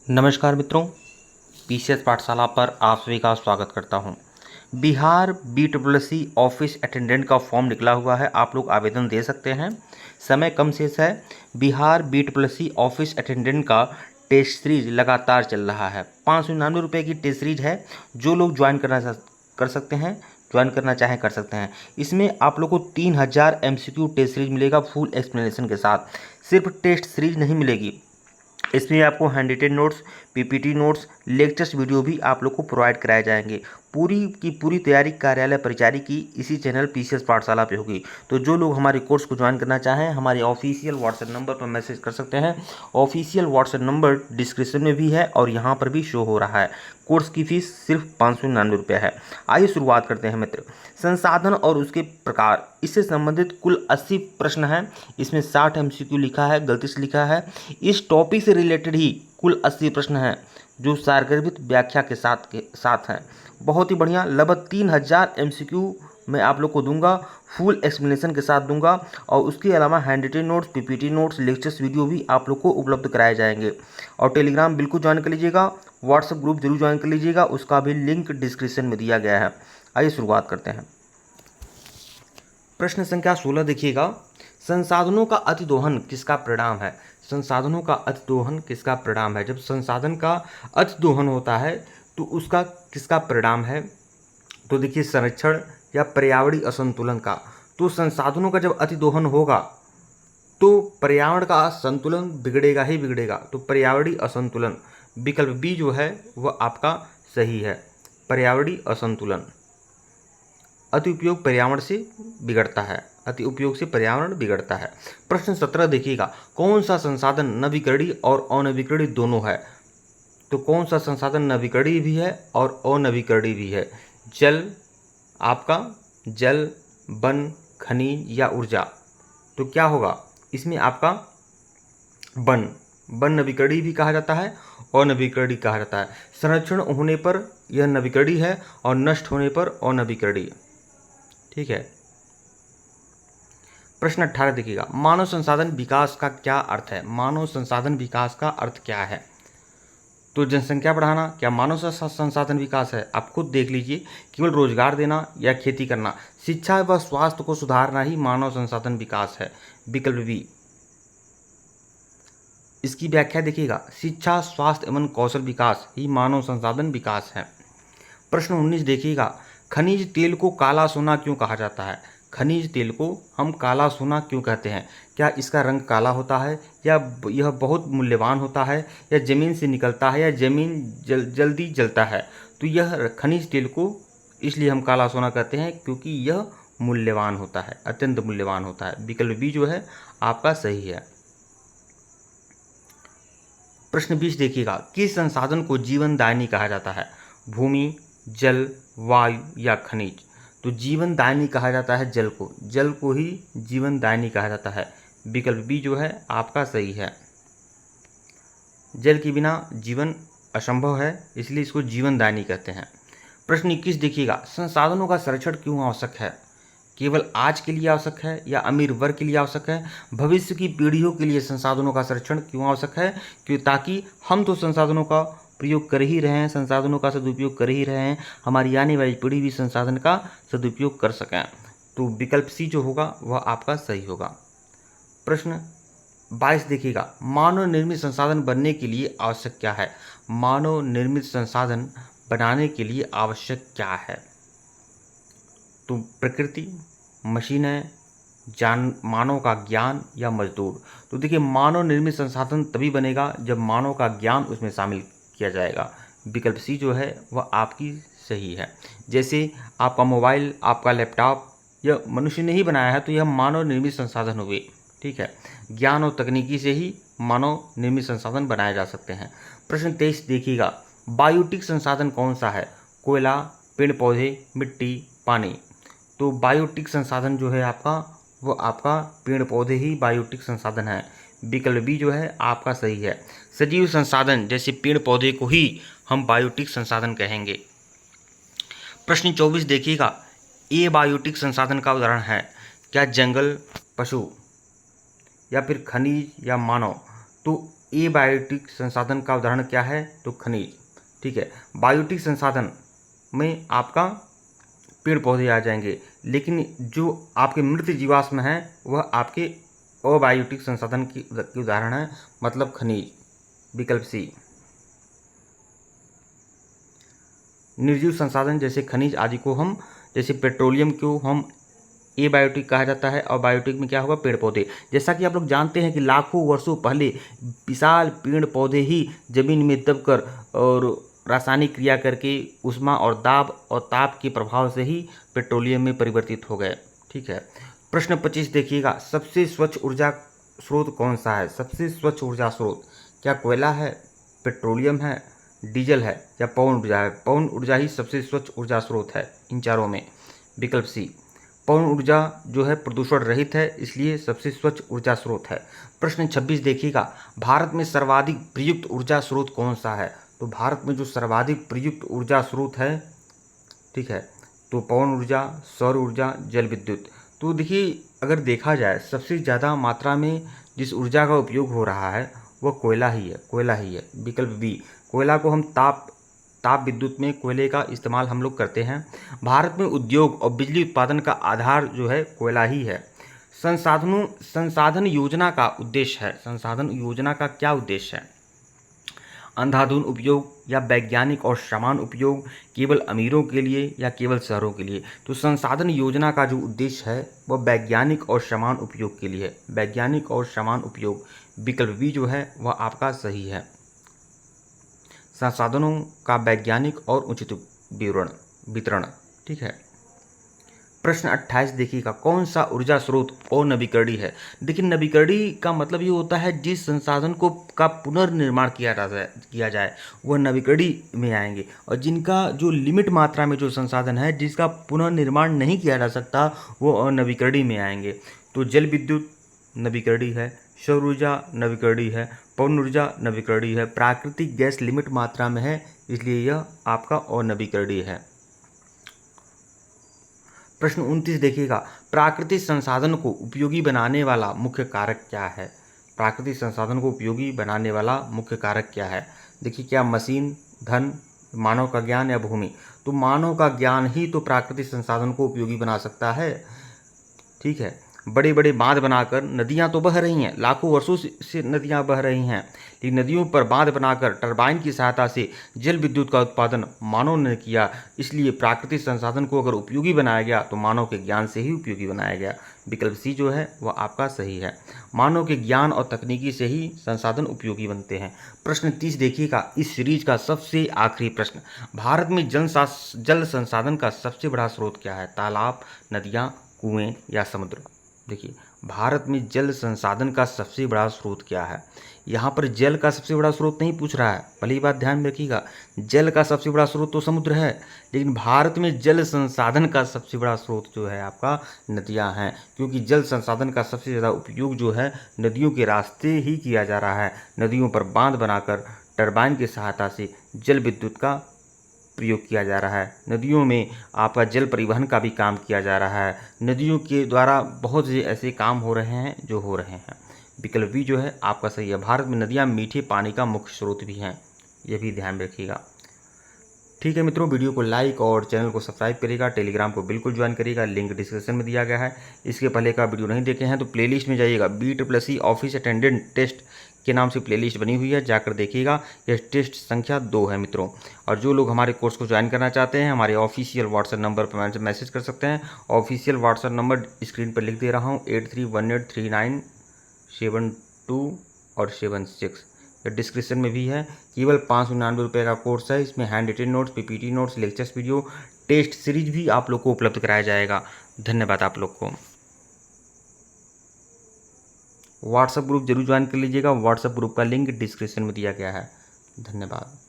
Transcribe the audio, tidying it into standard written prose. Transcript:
नमस्कार मित्रों, पीसीएस पाठशाला पर आप सभी का स्वागत करता हूं। बिहार BSSC ऑफिस अटेंडेंट का फॉर्म निकला हुआ है, आप लोग आवेदन दे सकते हैं। समय कम शेष है। बिहार BSSC ऑफिस अटेंडेंट का टेस्ट सीरीज लगातार चल रहा है। 599 रुपये की टेस्ट सीरीज है। जो लोग ज्वाइन कर सकते हैं, ज्वाइन करना चाहें कर सकते हैं। इसमें आप लोग को 3000 MCQ टेस्ट सीरीज मिलेगा फुल एक्सप्लेनेशन के साथ। सिर्फ टेस्ट सीरीज नहीं मिलेगी, इसमें आपको hand retain notes, PPT notes, lectures video भी आप लोग को प्रोवाइड कराए जाएंगे। पूरी की पूरी तैयारी कार्यालय परिचारी की इसी चैनल पीसीएस पाठशाला पे होगी। तो जो लोग हमारे कोर्स को ज्वाइन करना चाहें, हमारे ऑफिशियल व्हाट्सएप नंबर पर मैसेज कर सकते हैं। ऑफिशियल व्हाट्सएप नंबर डिस्क्रिप्शन में भी है और यहाँ पर भी शो हो रहा है। कोर्स की फीस सिर्फ 599 रुपये है। आइए शुरुआत करते हैं मित्र। संसाधन और उसके प्रकार, इससे संबंधित कुल 80 प्रश्न हैं। इसमें 60 MCQ लिखा है, गलती से लिखा है। इस टॉपिक से रिलेटेड ही कुल 80 प्रश्न हैं जो सारगर्भित व्याख्या के साथ हैं। बहुत ही बढ़िया। लगभग 3000 MCQ मैं आप लोग को दूंगा, फुल एक्सप्लेनेशन के साथ दूंगा। और उसके अलावा hand retain notes, PPT notes, lectures video भी आप लोग को उपलब्ध कराए जाएंगे। और टेलीग्राम बिल्कुल ज्वाइन कर लीजिएगा, व्हाट्सएप ग्रुप जरूर ज्वाइन कर लीजिएगा, उसका भी लिंक डिस्क्रिप्शन में दिया गया है। आइए शुरुआत करते हैं। प्रश्न संख्या 16 देखिएगा। संसाधनों का अतिदोहन किसका परिणाम है? संसाधनों का अतिदोहन किसका परिणाम है? जब संसाधन का अतिदोहन होता है तो उसका किसका परिणाम है? तो देखिए, संरक्षण या पर्यावरणीय असंतुलन का। तो संसाधनों का जब अतिदोहन होगा तो पर्यावरण का संतुलन बिगड़ेगा ही बिगड़ेगा। तो पर्यावरणीय असंतुलन, विकल्प बी जो है वह आपका सही है। पर्यावरणीय असंतुलन, अति उपयोग पर्यावरण से बिगड़ता है, अति उपयोग से पर्यावरण बिगड़ता है। प्रश्न 17 देखिएगा। कौन सा संसाधन नवीकरणीय और अनवीकरणीय दोनों है? तो कौन सा संसाधन नवीकरणीय भी है और अनवीकरणीय भी है? जल, आपका जल, वन, खनिज या ऊर्जा। तो क्या होगा इसमें आपका वन। वन नवीकरणीय भी कहा जाता है और नवीकरणीय कहा जाता है। संरक्षण होने पर यह नवीकरणीय है और नष्ट होने पर अनवीकरणीय। ठीक है। प्रश्न 18 देखिएगा। मानव संसाधन विकास का क्या अर्थ है? मानव संसाधन विकास का अर्थ क्या है? तो जनसंख्या बढ़ाना क्या मानव संसाधन विकास है? आप खुद देख लीजिए। केवल रोजगार देना या खेती करना, शिक्षा व स्वास्थ्य को सुधारना ही मानव संसाधन विकास है। विकल्प बी। इसकी व्याख्या देखिएगा। शिक्षा, स्वास्थ्य एवं कौशल विकास ही मानव संसाधन विकास है। प्रश्न 19 देखिएगा। खनिज तेल को काला सोना क्यों कहा जाता है? खनिज तेल को हम काला सोना क्यों कहते हैं? क्या इसका रंग काला होता है, या यह बहुत मूल्यवान होता है, या ज़मीन से निकलता है, या ज़मीन जल्दी जलता है? तो यह खनिज तेल को इसलिए हम काला सोना कहते हैं क्योंकि यह मूल्यवान होता है, अत्यंत मूल्यवान होता है। विकल्प बी जो है आपका सही है। प्रश्न 20 देखिएगा। किस संसाधन को जीवनदायिनी कहा जाता है? भूमि, जल, वायु या खनिज? तो जीवनदायिनी कहा जाता है जल को। जल को ही जीवनदायिनी कहा जाता है। विकल्प बी जो है आपका सही है। जल के बिना जीवन असंभव है, इसलिए इसको जीवनदायिनी कहते हैं। प्रश्न 21 देखिएगा। संसाधनों का संरक्षण क्यों आवश्यक है? केवल आज के लिए आवश्यक है या अमीर वर्ग के लिए आवश्यक है? भविष्य की पीढ़ियों के लिए संसाधनों का संरक्षण क्यों आवश्यक है? क्यों? ताकि हम तो संसाधनों का प्रयोग कर ही रहे हैं, संसाधनों का सदुपयोग कर ही रहे हैं, हमारी आने वाली पीढ़ी भी संसाधन का सदुपयोग कर सकें। तो विकल्प सी जो होगा वह आपका सही होगा। प्रश्न 22 देखिएगा। मानव निर्मित संसाधन बनने के लिए आवश्यक क्या है? मानव निर्मित संसाधन बनाने के लिए आवश्यक क्या है? तो प्रकृति, मशीनें, मानव का ज्ञान या मजदूर? तो देखिए, मानव निर्मित संसाधन तभी बनेगा जब मानव का ज्ञान उसमें शामिल किया जाएगा। विकल्प सी जो है वह आपकी सही है। जैसे आपका मोबाइल, आपका लैपटॉप यह मनुष्य ने ही बनाया है, तो यह मानव निर्मित संसाधन हुए। ठीक है। ज्ञान और तकनीकी से ही मानव निर्मित संसाधन बनाए जा सकते हैं। प्रश्न 23 देखिएगा। बायोटिक संसाधन कौन सा है? कोयला, पेड़ पौधे, मिट्टी, पानी? तो बायोटिक संसाधन जो है आपका वो आपका पेड़ पौधे ही बायोटिक संसाधन है। विकल्प बी जो है आपका सही है। सजीव संसाधन जैसे पेड़ पौधे को ही हम बायोटिक संसाधन कहेंगे। प्रश्न 24 देखिएगा। ए बायोटिक संसाधन का उदाहरण है? क्या जंगल, पशु या फिर खनिज या मानव? तो एबायोटिक संसाधन का उदाहरण क्या है? तो खनिज। ठीक है, बायोटिक संसाधन में आपका पेड़ पौधे आ जाएंगे, लेकिन जो आपके मृत जीवाश्म हैं वह आपके अबायोटिक संसाधन की उदाहरण है, मतलब खनिज। विकल्प सी। निर्जीव संसाधन जैसे खनिज आदि को हम, जैसे पेट्रोलियम को हम एबायोटिक कहा जाता है, और बायोटिक में क्या होगा? पेड़ पौधे। जैसा कि आप लोग जानते हैं कि लाखों वर्षों पहले विशाल पेड़ पौधे ही जमीन में दबकर और रासायनिक क्रिया करके ऊष्मा और दाब और ताप के प्रभाव से ही पेट्रोलियम में परिवर्तित हो गए। ठीक है, प्रश्न 25 देखिएगा, सबसे स्वच्छ ऊर्जा स्रोत कौन सा है? सबसे स्वच्छ ऊर्जा स्रोत क्या कोयला है, पेट्रोलियम है, डीजल है या पवन ऊर्जा है? पवन ऊर्जा ही सबसे स्वच्छ ऊर्जा स्रोत है इन चारों में। विकल्प सी। पवन ऊर्जा जो है प्रदूषण रहित है, इसलिए सबसे स्वच्छ ऊर्जा स्रोत है। प्रश्न 26 देखिएगा, भारत में सर्वाधिक प्रयुक्त ऊर्जा स्रोत कौन सा है? तो भारत में जो सर्वाधिक प्रयुक्त ऊर्जा स्रोत है, ठीक है, तो पवन ऊर्जा, सौर ऊर्जा, जल विद्युत। तो देखिए, अगर देखा जाए सबसे ज़्यादा मात्रा में जिस ऊर्जा का उपयोग हो रहा है वह कोयला ही है, कोयला ही है। विकल्प बी। कोयला को हम ताप विद्युत में कोयले का इस्तेमाल हम लोग करते हैं। भारत में उद्योग और बिजली उत्पादन का आधार जो है कोयला ही है। संसाधन योजना का उद्देश्य है, संसाधन योजना का क्या उद्देश्य है? अंधाधुंध उपयोग या वैज्ञानिक और समान उपयोग, केवल अमीरों के लिए या केवल शहरों के लिए? तो संसाधन योजना का जो उद्देश्य है वह वैज्ञानिक और समान उपयोग के लिए है, वैज्ञानिक और समान उपयोग। विकल्प बी जो है वह आपका सही है, संसाधनों का वैज्ञानिक और उचित वितरण। ठीक है, प्रश्न 28 देखिएगा, कौन सा ऊर्जा स्रोत अनवीकरणीय है? देखिए, नवीकरणीय का मतलब ये होता है जिस संसाधन को का पुनर्निर्माण किया जाए वह नवीकरणीय में आएंगे, और जिनका जो लिमिट मात्रा में जो संसाधन है जिसका पुनर्निर्माण नहीं किया जा सकता वो अनवीकरणीय में आएंगे। तो जल विद्युत नवीकरणीय है, सौर ऊर्जा नवीकरणीय है, पवन ऊर्जा नवीकरणीय है, प्राकृतिक गैस लिमिट मात्रा में है, इसलिए यह आपका अनवीकरणीय है। प्रश्न 29 देखिएगा, प्राकृतिक संसाधन को उपयोगी बनाने वाला मुख्य कारक क्या है? प्राकृतिक संसाधन को उपयोगी बनाने वाला मुख्य कारक क्या है? देखिए, क्या मशीन, धन, मानव का ज्ञान या भूमि? तो मानव का ज्ञान ही तो प्राकृतिक संसाधन को उपयोगी बना सकता है। ठीक है, बड़े बड़े बांध बनाकर नदियां तो बह रही हैं, लाखों वर्षों से नदियां बह रही हैं, लेकिन नदियों पर बांध बनाकर टरबाइन की सहायता से जल विद्युत का उत्पादन मानव ने किया। इसलिए प्राकृतिक संसाधन को अगर उपयोगी बनाया गया तो मानव के ज्ञान से ही उपयोगी बनाया गया। विकल्प सी जो है वह आपका सही है, मानव के ज्ञान और तकनीकी से ही संसाधन उपयोगी बनते हैं। प्रश्न 30 देखिएगा, इस सीरीज का सबसे आखिरी प्रश्न, भारत में जल संसाधन का सबसे बड़ा स्रोत क्या है? तालाब, नदियाँ, कुएँ या समुद्र? देखिए, भारत में जल संसाधन का सबसे बड़ा स्रोत क्या है? यहाँ पर जल का सबसे बड़ा स्रोत नहीं पूछ रहा है, पहली बात ध्यान में रखिएगा। जल का सबसे बड़ा स्रोत तो समुद्र है, लेकिन भारत में जल संसाधन का सबसे बड़ा स्रोत जो है आपका नदियाँ हैं, क्योंकि जल संसाधन का सबसे ज़्यादा उपयोग जो है नदियों के रास्ते ही किया जा रहा है। नदियों पर बांध बनाकर टरबाइन की सहायता से जल विद्युत का प्रयोग किया जा रहा है। नदियों में आपका जल परिवहन का भी काम किया जा रहा है। नदियों के द्वारा बहुत से ऐसे काम हो रहे हैं जो हो रहे हैं। विकल्प बी जो है आपका सही है, भारत में नदियाँ मीठे पानी का मुख्य स्रोत भी हैं, ये भी ध्यान में रखिएगा। ठीक है मित्रों, वीडियो को लाइक और चैनल को सब्सक्राइब करिएगा, टेलीग्राम को बिल्कुल ज्वाइन करिएगा, लिंक डिस्क्रिप्शन में दिया गया है। इसके पहले का वीडियो नहीं देखे हैं तो प्लेलिस्ट में जाइएगा, BEE ऑफिस अटेंडेंट टेस्ट के नाम से प्लेलिस्ट बनी हुई है, जाकर देखिएगा। यह टेस्ट संख्या 2 है मित्रों। और जो लोग हमारे कोर्स को ज्वाइन करना चाहते हैं हमारे ऑफिशियल व्हाट्सएप नंबर पर मैसेज कर सकते हैं। ऑफिशियल व्हाट्सएप नंबर स्क्रीन पर लिख दे रहा हूँ, 83183972 और 76, डिस्क्रिप्शन में भी है। केवल 599 रुपये का कोर्स है, इसमें handwritten notes, PPT notes, lectures video, test series भी आप लोग को उपलब्ध कराया जाएगा। धन्यवाद आप लोग को। व्हाट्सएप ग्रुप जरूर ज्वाइन कर लीजिएगा, व्हाट्सएप ग्रुप का लिंक डिस्क्रिप्शन में दिया गया है। धन्यवाद।